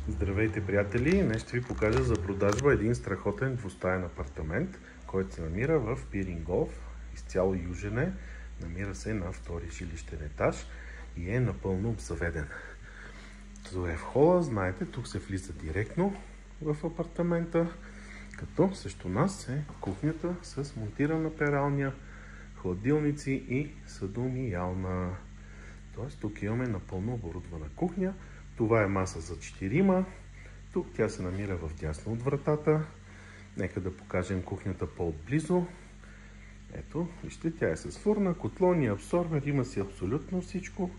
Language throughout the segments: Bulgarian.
Здравейте, приятели! Днес ще ви покажа за продажба един страхотен двустаен апартамент, който се намира в Пирингов, изцяло южен е, намира се на втори жилищен етаж и е напълно обзаведен. Това е в хола, знаете, тук се влиза директно в апартамента, като срещу нас е кухнята с монтирана пералня, хладилници и съдомиялна. Тоест тук имаме напълно оборудвана кухня. Това е маса за 4. Тук тя се намира в дясно от вратата. Нека да покажем кухнята по-отблизо. Ето, вижте, тя е с фурна, котлон и абсорбер. Има си абсолютно всичко.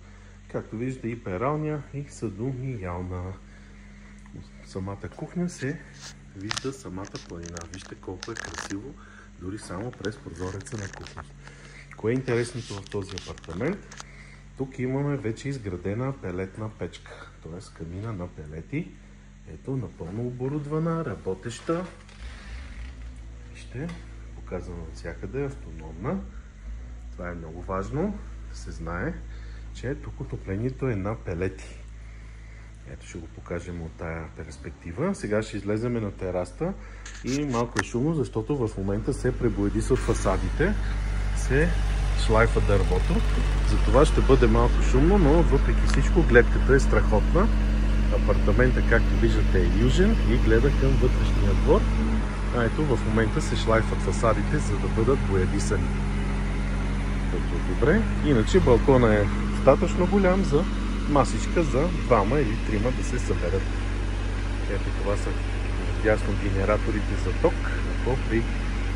Както виждате и пералня, и съдомиялна. Самата кухня се вижда самата планина. Вижте колко е красиво, дори само през прозореца на кухня. Кое е интересното в този апартамент? Тук имаме вече изградена пелетна печка, т.е. камина на пелети. Ето, напълно оборудвана, работеща. Вижте, показвам от всякъде, автономна. Това е много важно да се знае, че тук отоплението е на пелети. Ето, ще го покажем от тая перспектива. Сега ще излезем на тераста и малко е шумно, защото в момента се пребоядисват фасадите, се шлайфа дървото. Затова ще бъде малко шумно, но въпреки всичко гледката е страхотна. Апартамента, както виждате, е южен и гледа към вътрешния двор. А ето в момента се шлайфат фасадите, за да бъдат боядисани. Ето добре. Иначе балкона е достатъчно голям за масичка за 2 или 3 да се съберат. Ето това са дясно генераторите за ток. Ако при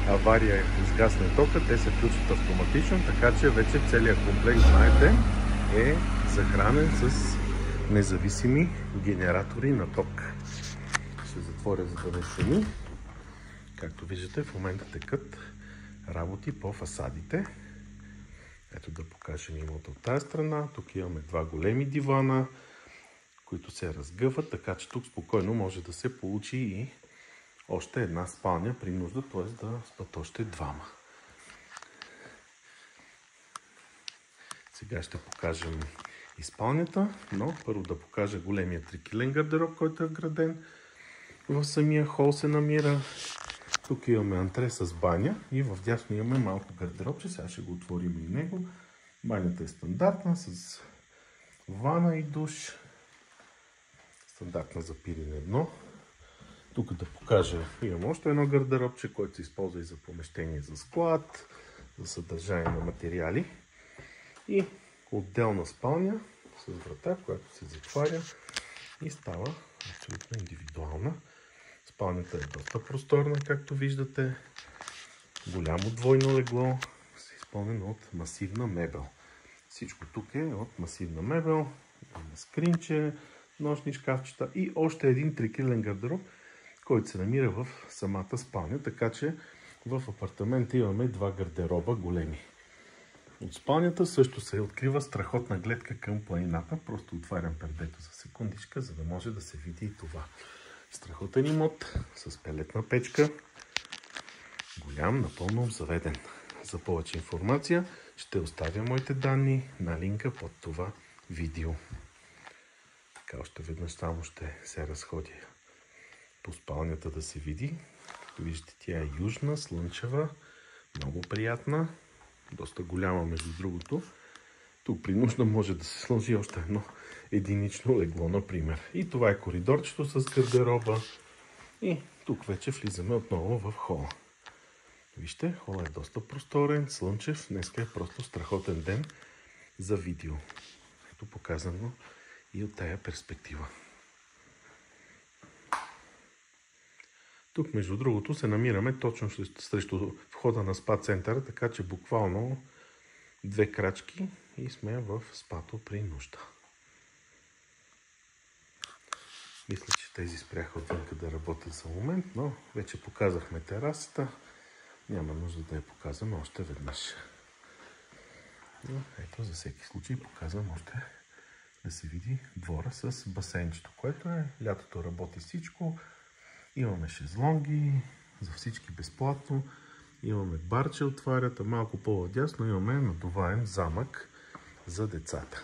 авария изгасне тока, те се включват автоматично, така че вече целият комплект, знаете, е захранен с независими генератори на ток. Ще затворя, за да не шуми. Както виждате, в момента текат работи по фасадите. Ето да покажем имота от тази страна. Тук имаме 2 големи дивана, които се разгъват, така че тук спокойно може да се получи и още една спалня при нужда, т.е. да спят още 2. Сега ще покажем и спалнята, но първо да покажа големия трикилен гардероб, който е вграден. В самия хол се намира. Тук имаме антре с баня и в дясно имаме малко гардеробче. Сега ще го отворим и него. Банята е стандартна с вана и душ. Стандартна за пирене дно. Тук да покажа, имам още едно гардеробче, което се използва и за помещение за склад, за съдържание на материали. И отделна спалня с врата, която се затваря и става абсолютно индивидуална. Спалнята е доста просторна, както виждате. Голямо двойно легло, изпълнено от масивна мебел. Всичко тук е от масивна мебел. Има скринче, нощни шкафчета и още един трикилен гардероб, който се намира в самата спалня, така че в апартамента имаме 2 гардероба големи. От спалнята също се открива страхотна гледка към планината. Просто отварям пердето за секундичка, за да може да се види и това. Страхотен имот с пелетна печка. Голям, напълно обзаведен. За повече информация ще оставя моите данни на линка под това видео. Така, още веднъж само ще се разходя по спалнята да се види. Виждате, тя е южна, слънчева, много приятна, доста голяма между другото. Тук при нужда може да се сложи още едно единично легло, например. И това е коридорчето с гардероба. И тук вече влизаме отново в хола. Вижте, хола е доста просторен, слънчев. Днеска е просто страхотен ден за видео. Ето показано и от тая перспектива. Тук, между другото, се намираме точно срещу входа на спа центъра, така че буквално 2 крачки и сме в спато при нужда. Мисля, че тези спряха отвънка да работят за момент, но вече показахме терасата. Няма нужда да я показвам още веднъж. Но ето, за всеки случай показвам още да се види двора с басейнчето, което е лятото работи всичко. Имаме шезлонги за всички безплатно. Имаме барче отварят, а малко по-надясно имаме надуваем замък за децата.